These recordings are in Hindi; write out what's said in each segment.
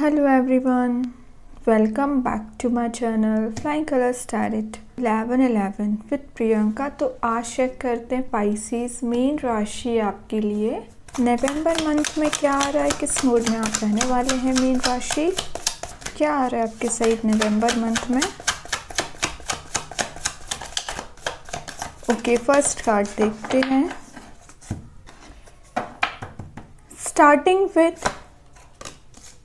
Hello everyone, welcome back to my channel Flying Colors Tarot 1111 with Priyanka. तो आज चेक करते हैं पाइसेस मेन राशि आपके लिए नवंबर मंथ में क्या आ रहा है, किस मूड में आप रहने वाले हैं। मेन राशि क्या आ रहा है आपके साइड नवंबर मंथ में। ओके, फर्स्ट कार्ड देखते हैं। Starting with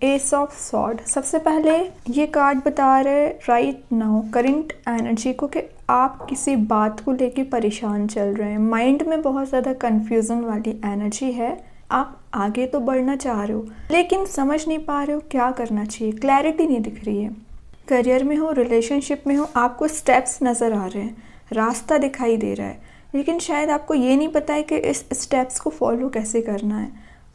S of sword. सबसे पहले ये कार्ड बता रहे राइट नाउ करंट एनर्जी को कि आप किसी बात को लेके परेशान चल रहे हैं। माइंड में बहुत ज़्यादा कंफ्यूजन वाली एनर्जी है। आप आगे तो बढ़ना चाह रहे हो लेकिन समझ नहीं पा रहे हो क्या करना चाहिए, क्लैरिटी नहीं दिख रही है। करियर में हो, रिलेशनशिप में हो, आपको स्टेप्स नज़र आ रहे हैं, रास्ता दिखाई दे रहा है, लेकिन शायद आपको ये नहीं पता है कि इस स्टेप्स को फॉलो कैसे करना है,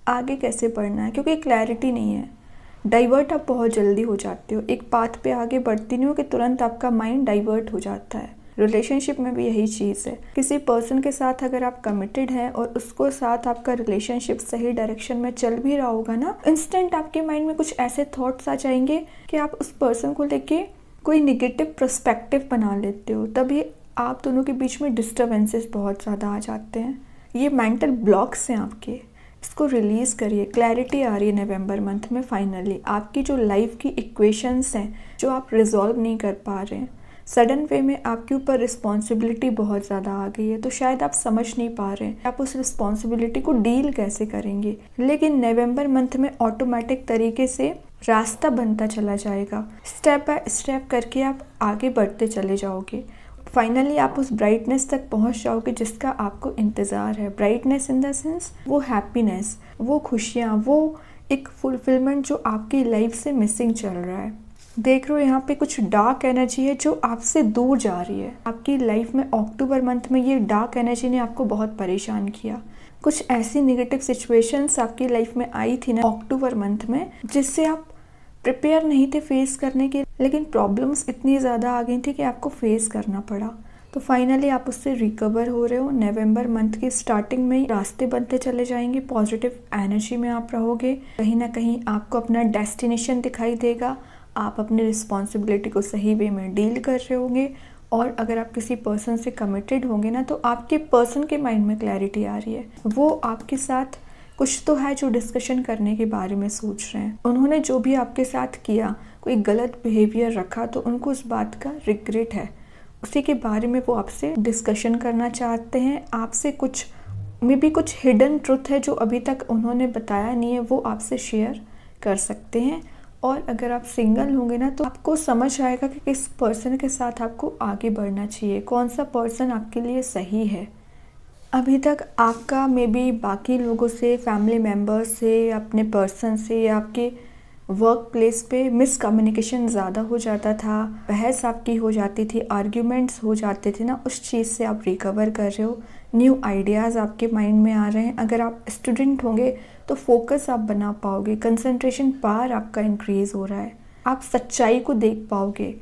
आगे कैसे बढ़ना है, क्योंकि क्लैरिटी नहीं है। डाइवर्ट आप बहुत जल्दी हो जाते हो, एक पाथ पे आगे बढ़ती नहीं हो कि तुरंत आपका माइंड डाइवर्ट हो जाता है। रिलेशनशिप में भी यही चीज़ है। किसी पर्सन के साथ अगर आप कमिटेड हैं और उसको साथ आपका रिलेशनशिप सही डायरेक्शन में चल भी रहा होगा ना, इंस्टेंट आपके माइंड में कुछ ऐसे थॉट्स आ जाएंगे कि आप उस पर्सन को लेके कोई निगेटिव पर्सपेक्टिव बना लेते हो। तभी आप दोनों के बीच में डिस्टर्बेंसेस बहुत ज़्यादा आ जाते हैं। ये मेंटल ब्लॉक्स हैं आपके, इसको रिलीज़ करिए। क्लैरिटी आ रही है नवंबर मंथ में। फाइनली आपकी जो लाइफ की इक्वेशंस हैं जो आप रिजॉल्व नहीं कर पा रहे हैं, सडन वे में आपके ऊपर रिस्पॉन्सिबिलिटी बहुत ज़्यादा आ गई है, तो शायद आप समझ नहीं पा रहे हैं आप उस रिस्पॉन्सिबिलिटी को डील कैसे करेंगे। लेकिन नवंबर मंथ में ऑटोमेटिक तरीके से रास्ता बनता चला जाएगा। स्टेप बाय स्टेप करके आप आगे बढ़ते चले जाओगे। फाइनली आप उस ब्राइटनेस तक पहुंच जाओगे जिसका आपको इंतज़ार है। ब्राइटनेस इन द सेंस वो हैप्पीनेस, वो खुशियाँ, वो एक फुलफिलमेंट जो आपकी लाइफ से मिसिंग चल रहा है। देख रहे हो यहाँ पे कुछ डार्क एनर्जी है जो आपसे दूर जा रही है आपकी लाइफ में। अक्टूबर मंथ में ये डार्क एनर्जी ने आपको बहुत परेशान किया। कुछ ऐसी नेगेटिव सिचुएशंस आपकी लाइफ में आई थी ना अक्टूबर मंथ में, जिससे आप प्रिपेयर नहीं थे फेस करने के, लेकिन प्रॉब्लम्स इतनी ज़्यादा आ गई थी कि आपको फेस करना पड़ा। तो फाइनली आप उससे रिकवर हो रहे हो। नवंबर मंथ की स्टार्टिंग में रास्ते बनते चले जाएंगे, पॉजिटिव एनर्जी में आप रहोगे। कहीं ना कहीं आपको अपना डेस्टिनेशन दिखाई देगा, आप अपनी रिस्पॉन्सिबिलिटी को सही वे में डील कर रहे होंगे। और अगर आप किसी पर्सन से कमिटेड होंगे ना, तो आपके पर्सन के माइंड में क्लैरिटी आ रही है। वो आपके साथ कुछ तो है जो डिस्कशन करने के बारे में सोच रहे हैं। उन्होंने जो भी आपके साथ किया, कोई गलत बिहेवियर रखा, तो उनको उस बात का रिग्रेट है, उसी के बारे में वो आपसे डिस्कशन करना चाहते हैं। आपसे कुछ में भी कुछ हिडन ट्रुथ है जो अभी तक उन्होंने बताया नहीं है, वो आपसे शेयर कर सकते हैं। और अगर आप सिंगल होंगे ना, तो आपको समझ आएगा कि किस पर्सन के साथ आपको आगे बढ़ना चाहिए, कौन सा पर्सन आपके लिए सही है। अभी तक आपका मे बी बाकी लोगों से, फैमिली मेम्बर्स से, अपने पर्सन से या आपके वर्क प्लेस पे मिसकम्युनिकेशन ज़्यादा हो जाता था, बहस आपकी हो जाती थी, आर्ग्यूमेंट्स हो जाते थे ना, उस चीज़ से आप रिकवर कर रहे हो। न्यू आइडियाज़ आपके माइंड में आ रहे हैं। अगर आप स्टूडेंट होंगे तो फोकस आप बना पाओगे, कंसंट्रेशन पावर आपका इंक्रीज़ हो रहा है। आप सच्चाई को देख पाओगे,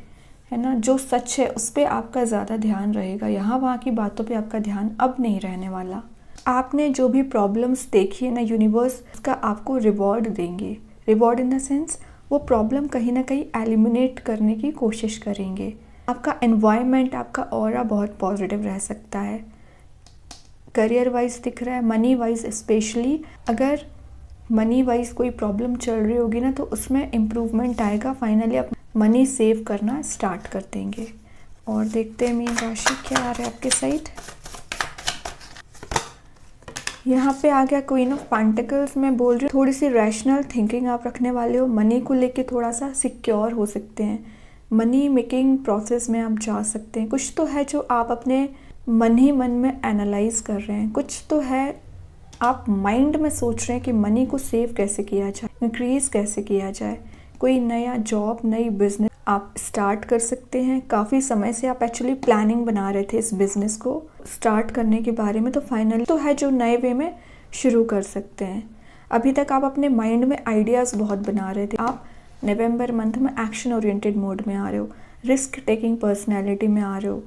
है ना, जो सच है उस पर आपका ज़्यादा ध्यान रहेगा। यहाँ वहाँ की बातों पे आपका ध्यान अब नहीं रहने वाला। आपने जो भी प्रॉब्लम्स देखी है ना, यूनिवर्स उसका आपको रिवॉर्ड देंगे। रिवॉर्ड इन द सेंस वो प्रॉब्लम कहीं ना कहीं एलिमिनेट करने की कोशिश करेंगे। आपका एनवायरनमेंट, आपका ऑरा बहुत पॉजिटिव रह सकता है। करियर वाइज दिख रहा है, मनी वाइज स्पेशली। अगर मनी वाइज कोई प्रॉब्लम चल रही होगी ना, तो उसमें इम्प्रूवमेंट आएगा। फाइनली आप मनी सेव करना स्टार्ट कर देंगे। और देखते हैं मीन राशि क्या आ रहा है आपके साइड। यहाँ पे आ गया क्वीन ऑफ पेंटिकल्स। मैं बोल रही हूँ थोड़ी सी रैशनल थिंकिंग आप रखने वाले हो। मनी को लेके थोड़ा सा सिक्योर हो सकते हैं, मनी मेकिंग प्रोसेस में आप जा सकते हैं। कुछ तो है जो आप अपने मन ही मन में एनालाइज कर रहे हैं, कुछ तो है आप माइंड में सोच रहे हैं कि मनी को सेव कैसे किया जाए, इंक्रीज़ कैसे किया जाए। कोई नया जॉब, नई बिजनेस आप स्टार्ट कर सकते हैं। काफ़ी समय से आप एक्चुअली प्लानिंग बना रहे थे इस बिज़नेस को स्टार्ट करने के बारे में, तो फाइनली तो है जो नए वे में शुरू कर सकते हैं। अभी तक आप अपने माइंड में आइडियाज़ बहुत बना रहे थे, आप नवंबर मंथ में एक्शन ओरिएंटेड मोड में आ रहे हो, रिस्क टेकिंग पर्सनैलिटी में आ रहे हो।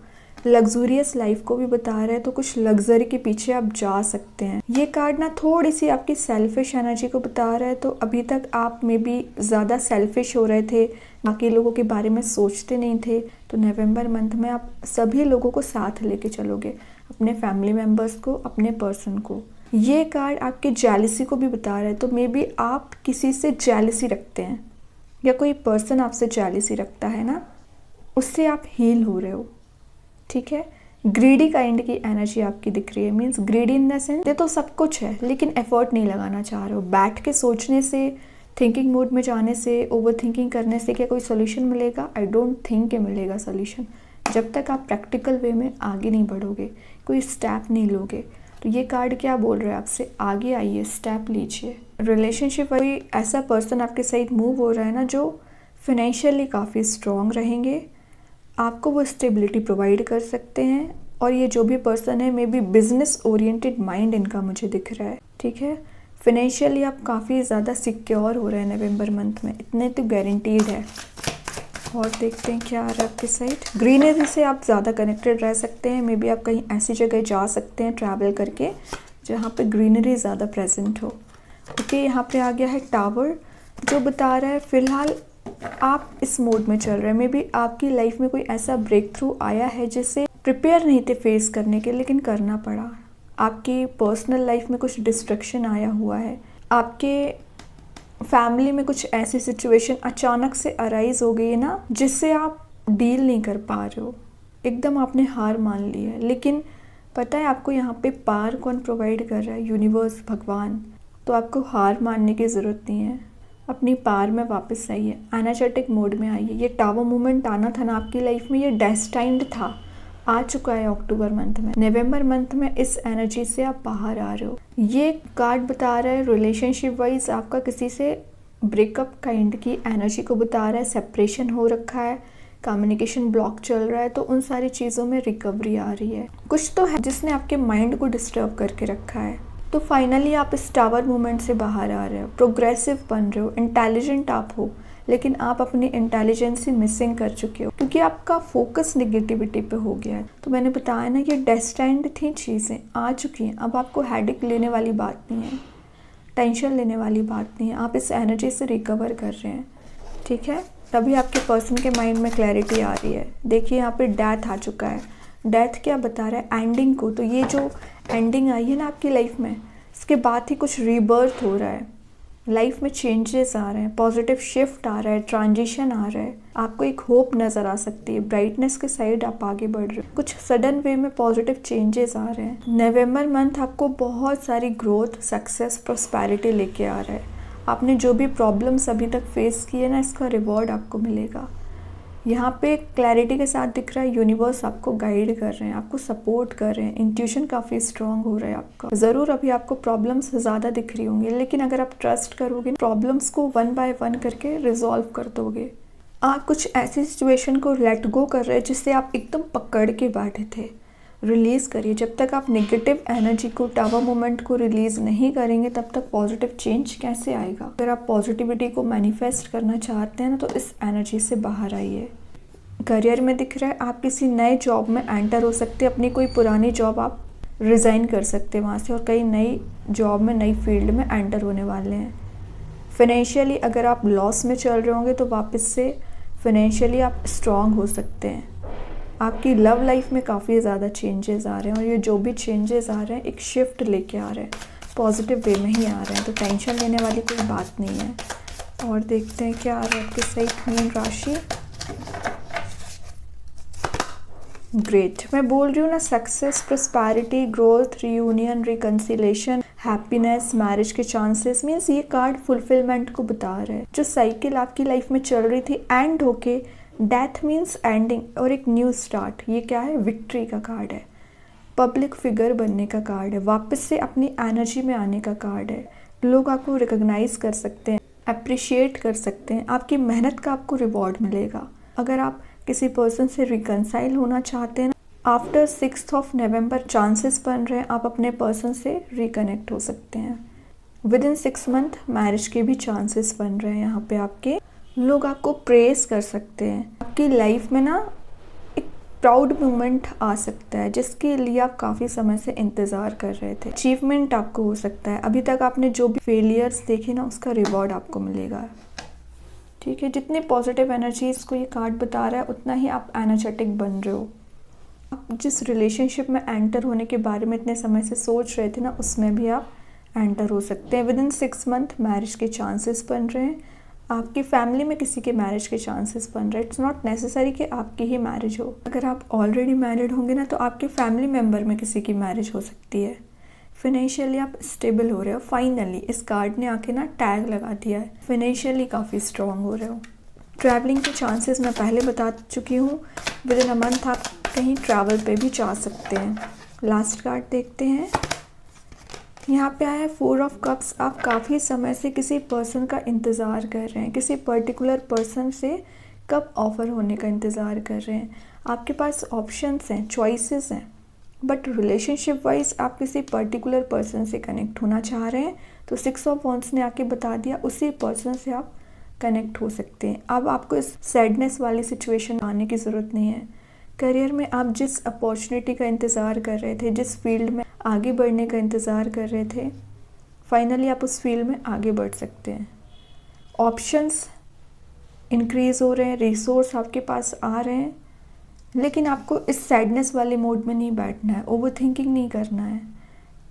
लग्जूरियस लाइफ को भी बता रहा है, तो कुछ लग्जरी के पीछे आप जा सकते हैं। ये कार्ड ना थोड़ी सी आपकी सेल्फिश एनर्जी को बता रहा है, तो अभी तक आप में भी ज़्यादा सेल्फिश हो रहे थे, बाकी लोगों के बारे में सोचते नहीं थे। तो नवंबर मंथ में आप सभी लोगों को साथ लेके चलोगे, अपने फैमिली मेम्बर्स को, अपने पर्सन को। ये कार्ड आपके जेलसी को भी बता रहा है, तो मे बी आप किसी से जेलसी रखते हैं या कोई पर्सन आपसे जेलसी रखता है ना, उससे आप हील हो रहे हो। ठीक है, ग्रीडी काइंड की एनर्जी आपकी दिख रही है। Means greedy in the sense ये तो सब कुछ है लेकिन एफर्ट नहीं लगाना चाह रहे हो। बैठ के सोचने से, थिंकिंग मोड में जाने से, ओवर थिंकिंग करने से क्या कोई सोल्यूशन मिलेगा? आई डोंट थिंक कि मिलेगा सोल्यूशन, जब तक आप प्रैक्टिकल वे में आगे नहीं बढ़ोगे, कोई स्टेप नहीं लोगे। तो ये कार्ड क्या बोल रहा है आपसे? आगे आइए, स्टेप लीजिए। रिलेशनशिप कोई ऐसा पर्सन आपके साथ मूव हो रहा है ना, जो फिनेंशियली काफ़ी स्ट्रॉन्ग रहेंगे, आपको वो स्टेबिलिटी प्रोवाइड कर सकते हैं। और ये जो भी पर्सन है, may be business oriented mind इनका मुझे दिख रहा है। ठीक है, फिनेंशियली आप काफ़ी ज़्यादा सिक्योर हो रहे हैं नवंबर मंथ में, इतने तो गारंटीड है। और देखते हैं क्या आ रहा है आपके साइड। ग्रीनरी से आप ज़्यादा कनेक्टेड रह सकते हैं, मे बी आप कहीं ऐसी जगह जा सकते हैं ट्रैवल करके जहाँ पे ग्रीनरी ज़्यादा प्रेजेंट हो। ओके, यहाँ पे आ गया है टावर, जो बता रहा है फ़िलहाल आप इस मोड में चल रहे हैं। मे बी आपकी लाइफ में कोई ऐसा ब्रेक थ्रू आया है जिससे प्रिपेयर नहीं थे फेस करने के, लेकिन करना पड़ा। आपकी पर्सनल लाइफ में कुछ डिस्ट्रक्शन आया हुआ है, आपके फैमिली में कुछ ऐसी सिचुएशन अचानक से अराइज हो गई है ना, जिससे आप डील नहीं कर पा रहे हो, एकदम आपने हार मान ली है। लेकिन पता है आपको यहाँ पे पार कौन प्रोवाइड कर रहा है? यूनिवर्स, भगवान। तो आपको हार मानने की ज़रूरत नहीं है, अपनी पार में वापस आइए, एनर्जेटिक मोड में आइए। ये टावर मूवमेंट आना था ना आपकी लाइफ में, ये डेस्टाइन्ड था, आ चुका है अक्टूबर मंथ में। नवंबर मंथ में इस एनर्जी से आप बाहर आ रहे हो। ये कार्ड बता रहा है रिलेशनशिप वाइज आपका किसी से ब्रेकअप काइंड की एनर्जी को बता रहा है। सेपरेशन हो रखा है, कम्युनिकेशन ब्लॉक चल रहा है, तो उन सारी चीज़ों में रिकवरी आ रही है। कुछ तो है जिसने आपके माइंड को डिस्टर्ब करके रखा है, तो फाइनली आप इस टावर मूवमेंट से बाहर आ रहे हो, प्रोग्रेसिव बन रहे हो, इंटेलिजेंट आप हो। लेकिन आप अपनी इंटेलिजेंसी मिसिंग कर चुके हो क्योंकि आपका फोकस नेगेटिविटी पे हो गया है। तो मैंने बताया ना, ये डेस्टाइन्ड थी, चीज़ें आ चुकी हैं। अब आपको हेडेक लेने वाली बात नहीं है, टेंशन लेने वाली बात नहीं है, आप इस एनर्जी से रिकवर कर रहे हैं। ठीक है, तभी आपके पर्सन के माइंड में क्लैरिटी आ रही है। देखिए यहाँ पे डेथ आ चुका है। डेथ क्या बता रहा है? एंडिंग को। तो ये जो एंडिंग आई है ना आपकी लाइफ में, इसके बाद ही कुछ रीबर्थ हो रहा है, लाइफ में चेंजेस आ रहे हैं, पॉजिटिव शिफ्ट आ रहा है, ट्रांजिशन आ रहा है, आपको एक होप नज़र आ सकती है, ब्राइटनेस के साइड आप आगे बढ़ रहे हो, कुछ सडन वे में पॉजिटिव चेंजेस आ रहे हैं। नवंबर मंथ आपको बहुत सारी ग्रोथ, सक्सेस, प्रॉस्पेरिटी लेके आ रहा है। आपने जो भी प्रॉब्लम्स अभी तक फेस किए ना, इसका रिवॉर्ड आपको मिलेगा। यहाँ पे क्लैरिटी के साथ दिख रहा है यूनिवर्स आपको गाइड कर रहे हैं, आपको सपोर्ट कर रहे हैं, इंट्यूशन काफ़ी स्ट्रांग हो रहा है आपका। ज़रूर अभी आपको प्रॉब्लम्स ज़्यादा दिख रही होंगी, लेकिन अगर आप ट्रस्ट करोगे, प्रॉब्लम्स को वन बाय वन करके रिजॉल्व कर दोगे। आप कुछ ऐसी सिचुएशन को लेट गो कर रहे हैं जिससे आप एकदम पकड़ के बैठे थे, रिलीज़ करिए। जब तक आप नेगेटिव एनर्जी को, टावर मोमेंट को रिलीज़ नहीं करेंगे, तब तक पॉजिटिव चेंज कैसे आएगा? अगर आप पॉजिटिविटी को मैनिफेस्ट करना चाहते हैं ना, तो इस एनर्जी से बाहर आइए। करियर में दिख रहा है आप किसी नए जॉब में एंटर हो सकते हैं। अपनी कोई पुरानी जॉब आप रिज़ाइन कर सकते हैं वहाँ से, और कई नई जॉब में, नई फील्ड में एंटर होने वाले हैं। फिनेंशियली अगर आप लॉस में चल रहे होंगे, तो वापस से फिनेंशियली आप स्ट्रॉन्ग हो सकते हैं। आपकी लव लाइफ में काफ़ी ज़्यादा चेंजेस आ रहे हैं, और ये जो भी चेंजेस आ रहे हैं एक शिफ्ट लेके आ रहे हैं, पॉजिटिव वे में ही आ रहे हैं, तो टेंशन लेने वाली कोई बात नहीं है। और देखते हैं क्या आ रहा है आपके सही मीन राशि। ग्रेट, मैं बोल रही हूँ ना, success, prosperity, growth, reunion, reconciliation, happiness, marriage के चांसेस। मीन्स ये कार्ड फुलफिलमेंट को बता रहा है। जो साइकिल आपकी लाइफ में चल रही थी, एंड होके, डेथ मीन्स एंडिंग और एक न्यू स्टार्ट। ये क्या है? विक्ट्री का कार्ड है, पब्लिक फिगर बनने का कार्ड है, वापस से अपनी एनर्जी में आने का कार्ड है। लोग आपको रिकॉग्नाइज कर सकते हैं, अप्रिशिएट कर सकते हैं, आपकी मेहनत का आपको रिवॉर्ड मिलेगा। अगर आप किसी पर्सन से रिकनसाइल होना चाहते हैं, आफ्टर 6 नवंबर चांसेस बन रहे हैं आप अपने पर्सन से रिकनेक्ट हो सकते हैं। विद इन 6 मंथ मैरिज के भी चांसेस बन रहे हैं। यहाँ पे आपके लोग आपको प्रेस कर सकते हैं। आपकी लाइफ में ना एक प्राउड मोमेंट आ सकता है जिसके लिए आप काफ़ी समय से इंतज़ार कर रहे थे। अचीवमेंट आपको हो सकता है, अभी तक आपने जो भी फेलियर्स देखे ना उसका रिवॉर्ड आपको मिलेगा। ठीक है, जितनी पॉजिटिव एनर्जीज को ये कार्ड बता रहा है उतना ही आप एनर्जेटिक बन रहे हो। आप जिस रिलेशनशिप में एंटर होने के बारे में इतने समय से सोच रहे थे ना उसमें भी आप एंटर हो सकते हैं। विदिन 6 मंथ मैरिज के चांसेस बन रहे हैं, आपकी फैमिली में किसी के मैरिज के चांसेस बन रहे हैं। इट्स नॉट नेसेसरी कि आपकी ही मैरिज हो, अगर आप ऑलरेडी मैरिड होंगे ना तो आपके फैमिली मेम्बर में किसी की मैरिज हो सकती है। फिनेंशियली आप स्टेबल हो रहे हो। फाइनली इस कार्ड ने आके ना टैग लगा दिया है, फिनेंशियली काफ़ी स्ट्रॉन्ग हो रहे हो। ट्रैवलिंग के चांसेस मैं पहले बता चुकी हूँ, विद इन अ मंथ आप कहीं ट्रैवल पे भी जा सकते हैं। लास्ट कार्ड देखते हैं, यहाँ पे आया है 4 ऑफ कप्स। आप काफ़ी समय से किसी पर्सन का इंतज़ार कर रहे हैं, किसी पर्टिकुलर पर्सन से कब ऑफ़र होने का इंतज़ार कर रहे हैं। आपके पास ऑप्शंस हैं, चॉइसेस हैं, बट रिलेशनशिप वाइज आप किसी पर्टिकुलर पर्सन से कनेक्ट होना चाह रहे हैं तो 6 ऑफ वॉन्ड्स ने आके बता दिया उसी पर्सन से आप कनेक्ट हो सकते हैं। अब आपको इस सैडनेस वाली सिचुएशन आने की ज़रूरत नहीं है। करियर में आप जिस अपॉर्चुनिटी का इंतज़ार कर रहे थे, जिस फील्ड में आगे बढ़ने का इंतज़ार कर रहे थे, फाइनली आप उस फील्ड में आगे बढ़ सकते हैं। ऑप्शंस इंक्रीज़ हो रहे हैं, रिसोर्स आपके पास आ रहे हैं, लेकिन आपको इस सैडनेस वाले मोड में नहीं बैठना है, ओवर थिंकिंग नहीं करना है,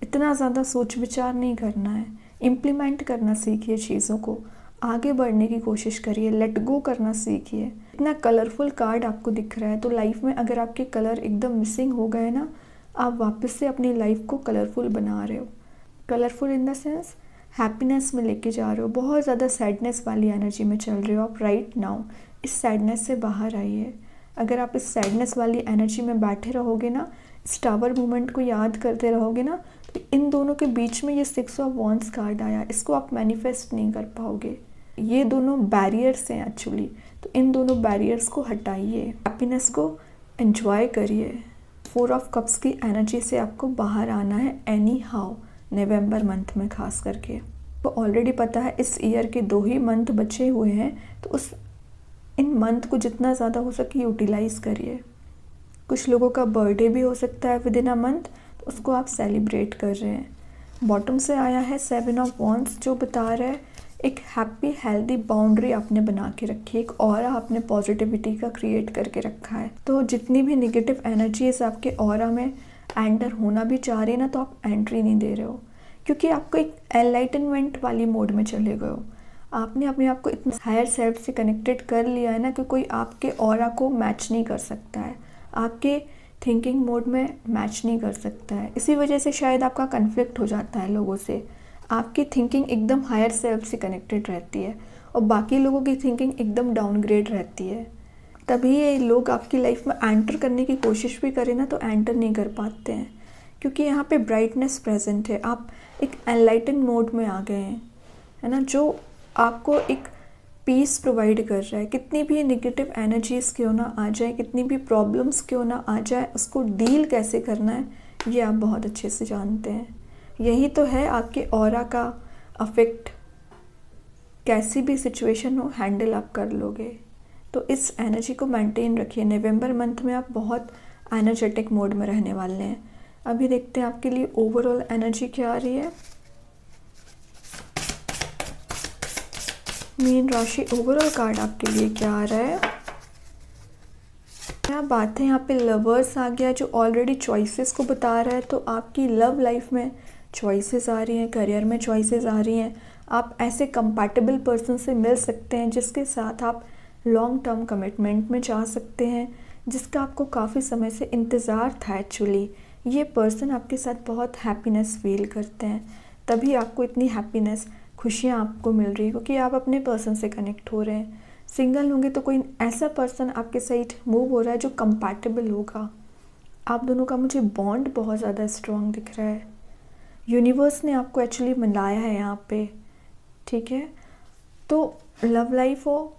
इतना ज़्यादा सोच विचार नहीं करना है। इम्प्लीमेंट करना सीखिए, चीज़ों को आगे बढ़ने की कोशिश करिए, लेट गो करना सीखिए। इतना कलरफुल कार्ड आपको दिख रहा है तो लाइफ में अगर आपके कलर एकदम मिसिंग हो गए ना, आप वापस से अपनी लाइफ को कलरफुल बना रहे हो। Colourful in the sense happiness में लेके जा रहे हो। बहुत ज़्यादा सैडनेस वाली एनर्जी में चल रहे हो आप राइट नाउ। इस सैडनेस से बाहर आइए। अगर आप इस सैडनेस वाली एनर्जी में बैठे रहोगे ना, इस टावर मूवमेंट को याद करते रहोगे ना, तो इन दोनों के बीच में ये 6 ऑफ वॉन्ड्स कार्ड आया, इसको आप मैनिफेस्ट नहीं कर पाओगे। ये दोनों बैरियर्स हैं एक्चुअली, तो इन दोनों बैरियर्स को हटाइए, हैप्पीनेस को एंजॉय करिए। 4 ऑफ कप्स की एनर्जी से आपको बाहर आना है एनी हाउ, नवंबर मंथ में खास करके। तो ऑलरेडी पता है इस ईयर के 2 ही मंथ बचे हुए हैं, तो इन मंथ को जितना ज़्यादा हो सके यूटिलाइज़ करिए। कुछ लोगों का बर्थडे भी हो सकता है विद इन अ मंथ, तो उसको आप सेलिब्रेट कर रहे हैं। बॉटम से आया है 7 ऑफ वॉन्ड्स, जो बता रहा है एक हैप्पी हेल्दी बाउंड्री आपने बना के रखी है, एक ऑरा आपने पॉजिटिविटी का क्रिएट करके रखा है। तो जितनी भी नेगेटिव एनर्जीज आपके ऑरा में एंटर होना भी चाह रही है ना, तो आप एंट्री नहीं दे रहे हो, क्योंकि आपको एक एनलाइटनमेंट वाली मोड में चले गए हो। आपने अपने आप को इतना हायर सेल्फ से कनेक्टेड कर लिया है ना कि कोई आपके ऑरा को मैच नहीं कर सकता है, आपके थिंकिंग मोड में मैच नहीं कर सकता है। इसी वजह से शायद आपका कन्फ्लिक्ट हो जाता है लोगों से। आपकी थिंकिंग एकदम हायर सेल्फ से कनेक्टेड रहती है और बाकी लोगों की थिंकिंग एकदम डाउनग्रेड रहती है। तभी ये लोग आपकी लाइफ में एंटर करने की कोशिश भी करें ना तो एंटर नहीं कर पाते हैं, क्योंकि यहाँ पे ब्राइटनेस प्रेजेंट है। आप एक एनलाइटन मोड में आ गए हैं, है ना, जो आपको एक पीस प्रोवाइड कर रहा है। कितनी भी नेगेटिव एनर्जीज़ क्यों ना आ जाए, कितनी भी प्रॉब्लम्स क्यों ना आ जाए, उसको डील कैसे करना है ये आप बहुत अच्छे से जानते हैं। यही तो है आपके ऑरा का अफेक्ट। कैसी भी सिचुएशन हो हैंडल आप कर लोगे। तो इस एनर्जी को मेंटेन रखिए। नवंबर मंथ में आप बहुत एनर्जेटिक मोड में रहने वाले हैं। अभी देखते हैं आपके लिए ओवरऑल एनर्जी क्या आ रही है। मीन राशि ओवरऑल कार्ड आपके लिए क्या आ रहा है। क्या बात है, यहाँ पे लवर्स आ गया जो ऑलरेडी चॉइसेस को बता रहा है। तो आपकी लव लाइफ में चॉइसेस आ रही हैं, करियर में चॉइसेस आ रही हैं। आप ऐसे कंपैटिबल पर्सन से मिल सकते हैं जिसके साथ आप लॉन्ग टर्म कमिटमेंट में जा सकते हैं, जिसका आपको काफ़ी समय से इंतज़ार था। एक्चुअली ये पर्सन आपके साथ बहुत हैप्पीनेस फील करते हैं, तभी आपको इतनी हैप्पीनेस, खुशियाँ आपको मिल रही है, क्योंकि आप अपने पर्सन से कनेक्ट हो रहे हैं। सिंगल होंगे तो कोई ऐसा पर्सन आपके साइड मूव हो रहा है जो कंपैटिबल होगा। आप दोनों का मुझे बॉन्ड बहुत ज़्यादा स्ट्रॉन्ग दिख रहा है। यूनिवर्स ने आपको एक्चुअली मिलाया है यहाँ पे, ठीक है। तो लव लाइफ हो,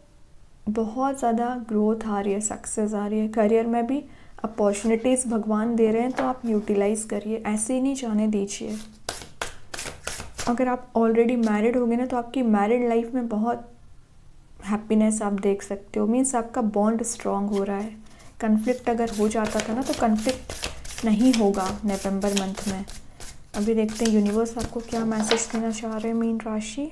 बहुत ज़्यादा ग्रोथ आ रही है, सक्सेस आ रही है। करियर में भी अपॉर्चुनिटीज़ भगवान दे रहे हैं, तो आप यूटिलाइज़ करिए, ऐसे ही नहीं जाने दीजिए। अगर आप ऑलरेडी मैरिड होंगे ना, तो आपकी मैरिड लाइफ में बहुत हैप्पीनेस आप देख सकते हो। मीन्स आपका बॉन्ड स्ट्रॉन्ग हो रहा है, कन्फ्लिक्ट अगर हो जाता था ना, तो कन्फ्लिक्ट नहीं होगा नवंबर मंथ में। अभी देखते हैं यूनिवर्स आपको क्या मैसेज देना चाह रहे हैं मीन राशि।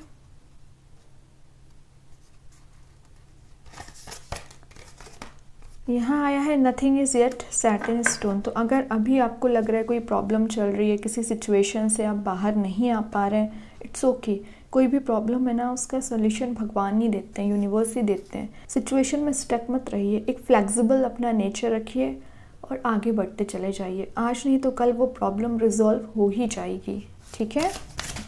यहाँ आया है nothing is yet set in stone. तो अगर अभी आपको लग रहा है कोई प्रॉब्लम चल रही है, किसी सिचुएशन से आप बाहर नहीं आ पा रहे हैं, इट्स ओके। कोई भी प्रॉब्लम है ना, उसका सोल्यूशन भगवान ही देते हैं, यूनिवर्स ही देते हैं। सिचुएशन में स्टक मत रहिए, एक फ्लेक्सिबल अपना नेचर रखिए और आगे बढ़ते चले जाइए। आज नहीं तो कल वो प्रॉब्लम रिजॉल्व हो ही जाएगी, ठीक है।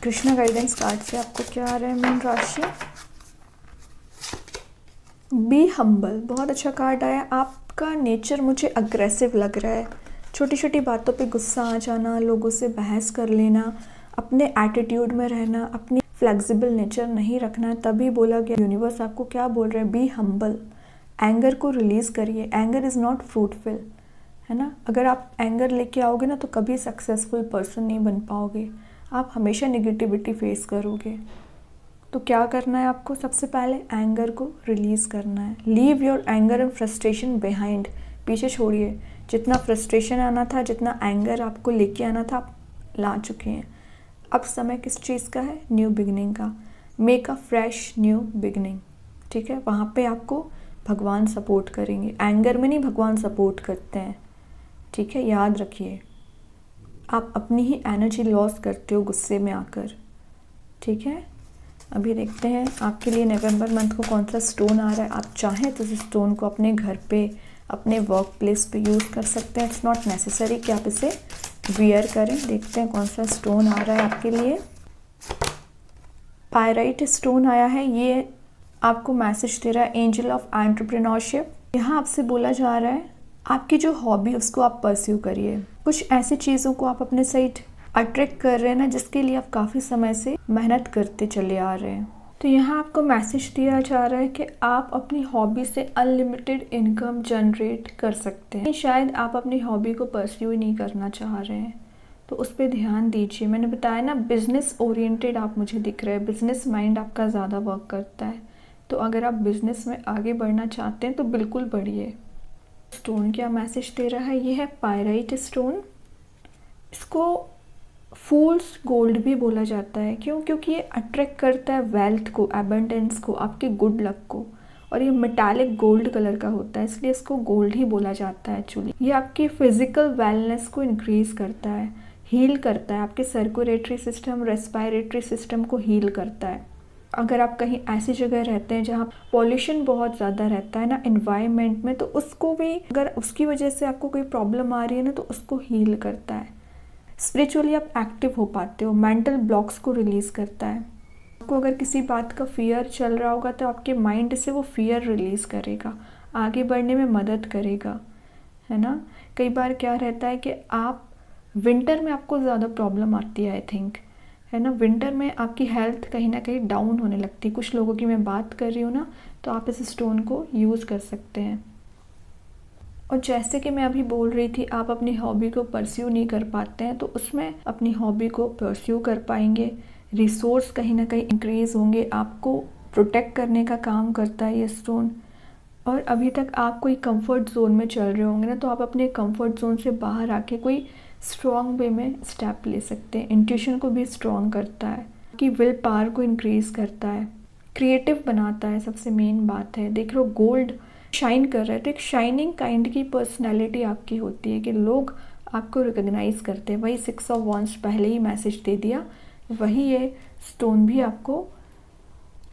कृष्णा गाइडेंस कार्ड से आपको क्या आ रहा है मीन राशि। बी हम्बल, बहुत अच्छा कार्ड आया। आपका नेचर मुझे अग्रेसिव लग रहा है। छोटी छोटी बातों पे गुस्सा आ जाना, लोगों से बहस कर लेना, अपने एटीट्यूड में रहना, अपनी फ्लेक्सिबल नेचर नहीं रखना। तभी बोला गया, यूनिवर्स आपको क्या बोल रहे हैं, बी हम्बल। एंगर को रिलीज़ करिए। एंगर इज़ नॉट फ्रूटफुल, है ना। अगर आप एंगर लेके आओगे ना, तो कभी सक्सेसफुल पर्सन नहीं बन पाओगे। आप हमेशा निगेटिविटी फेस करोगे। तो क्या करना है आपको, सबसे पहले एंगर को रिलीज़ करना है। Leave your anger and frustration behind, पीछे छोड़िए। जितना फ्रस्ट्रेशन आना था, जितना एंगर आपको लेके आना था, आप ला चुके हैं। अब समय किस चीज़ का है, न्यू बिगनिंग का। Make a fresh new beginning, ठीक है। वहाँ पे आपको भगवान सपोर्ट करेंगे। एंगर में नहीं, भगवान सपोर्ट करते हैं, ठीक है, याद रखिए। आप अपनी ही एनर्जी लॉस करते हो गुस्से में आकर, ठीक है। अभी देखते हैं आपके लिए नवंबर मंथ को कौन सा स्टोन आ रहा है। आप चाहें तो इस स्टोन को अपने घर पे, अपने वर्क प्लेस पे यूज़ कर सकते हैं। इट्स नॉट नेसेसरी कि आप इसे वियर करें। देखते हैं कौन सा स्टोन आ रहा है आपके लिए। पायराइट स्टोन आया है। ये आपको मैसेज दे रहा है एंजल ऑफ एंटरप्रेन्योरशिप। यहाँ आपसे बोला जा रहा है आपकी जो हॉबी, उसको आप परस्यू करिए। कुछ ऐसी चीज़ों को आप अपने साइड अट्रैक्ट कर रहे हैं ना, जिसके लिए आप काफ़ी समय से मेहनत करते चले आ रहे हैं। तो यहाँ आपको मैसेज दिया जा रहा है कि आप अपनी हॉबी से अनलिमिटेड इनकम जनरेट कर सकते हैं। शायद आप अपनी हॉबी को परस्यू ही नहीं करना चाह रहे हैं, तो उस पर ध्यान दीजिए। मैंने बताया ना, बिजनेस ओरिएंटेड आप मुझे दिख रहे हैं, बिजनेस माइंड आपका ज़्यादा वर्क करता है। तो अगर आप बिजनेस में आगे बढ़ना चाहते हैं तो बिल्कुल बढ़िए। स्टोन क्या मैसेज दे रहा है, ये है पायराइट स्टोन। इसको फूल्स गोल्ड भी बोला जाता है। क्यों? क्योंकि ये अट्रैक्ट करता है वेल्थ को, एबंडेंस को, आपके गुड लक को। और ये मेटालिक गोल्ड कलर का होता है, इसलिए इसको गोल्ड ही बोला जाता है एक्चुअली। ये आपकी फिजिकल वेलनेस को इंक्रीज करता है, हील करता है, आपके सर्कुलेटरी सिस्टम, रेस्पिरेटरी सिस्टम को हील करता है। अगर आप कहीं ऐसी जगह रहते हैं जहाँ पॉल्यूशन बहुत ज़्यादा रहता है ना इन्वायरमेंट में, तो उसको भी, अगर उसकी वजह से आपको कोई प्रॉब्लम आ रही है ना, तो उसको हील करता है। स्पिरिचुअली आप एक्टिव हो पाते हो। मेंटल ब्लॉक्स को रिलीज़ करता है। आपको अगर किसी बात का फियर चल रहा होगा, तो आपके माइंड से वो फियर रिलीज़ करेगा, आगे बढ़ने में मदद करेगा, है ना। कई बार क्या रहता है कि आप विंटर में आपको ज़्यादा प्रॉब्लम आती है, आई थिंक, है ना। विंटर में आपकी हेल्थ कहीं ना कहीं डाउन होने लगती है। कुछ लोगों की मैं बात कर रही हूँ ना, तो आप इस स्टोन को यूज़ कर सकते हैं। और जैसे कि मैं अभी बोल रही थी, आप अपनी हॉबी को परस्यू नहीं कर पाते हैं, तो उसमें अपनी हॉबी को परस्यू कर पाएंगे। रिसोर्स कहीं ना कहीं इंक्रीज होंगे। आपको प्रोटेक्ट करने का काम करता है ये स्टोन। और अभी तक आप कोई कंफर्ट जोन में चल रहे होंगे ना, तो आप अपने कंफर्ट जोन से बाहर आके कोई स्ट्रॉन्ग वे में स्टेप ले सकते हैं। इंट्यूशन को भी स्ट्रॉन्ग करता है, कि विल पावर को इंक्रीज करता है, क्रिएटिव बनाता है। सबसे मेन बात है, देख लो गोल्ड शाइन कर रहा है, तो एक शाइनिंग काइंड की पर्सनैलिटी आपकी होती है कि लोग आपको रिकॉग्नाइज करते हैं। वही 6 ऑफ वॉन्ड्स पहले ही मैसेज दे दिया, वही ये स्टोन भी आपको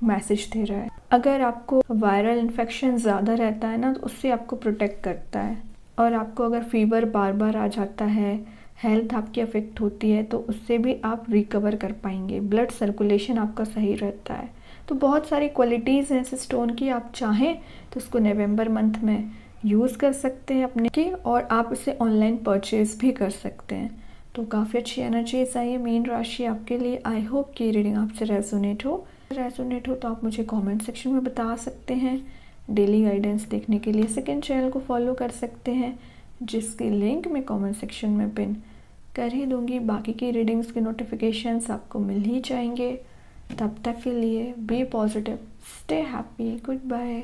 मैसेज दे रहा है। अगर आपको वायरल इन्फेक्शन ज़्यादा रहता है ना, तो उससे आपको प्रोटेक्ट करता है। और आपको अगर फीवर बार बार आ जाता है, हेल्थ आपकी अफेक्ट होती है, तो उससे भी आप रिकवर कर पाएंगे। ब्लड सर्कुलेशन आपका सही रहता है। तो बहुत सारी क्वालिटीज़ हैं इस स्टोन की। आप चाहें तो इसको नवंबर मंथ में यूज़ कर सकते हैं अपने की, और आप इसे ऑनलाइन परचेज भी कर सकते हैं। तो काफ़ी अच्छी एनर्जीज आई है मीन राशि आपके लिए। आई होप कि रीडिंग आपसे रेजोनेट हो तो आप मुझे कमेंट सेक्शन में बता सकते हैं। डेली गाइडेंस देखने के लिए सेकंड चैनल को फॉलो कर सकते हैं, जिसकी लिंक मैं कमेंट सेक्शन में पिन कर ही दूंगी। बाकी की रीडिंग्स के नोटिफिकेशंस आपको मिल ही जाएंगे। तब तक के लिए be positive, stay happy, good bye.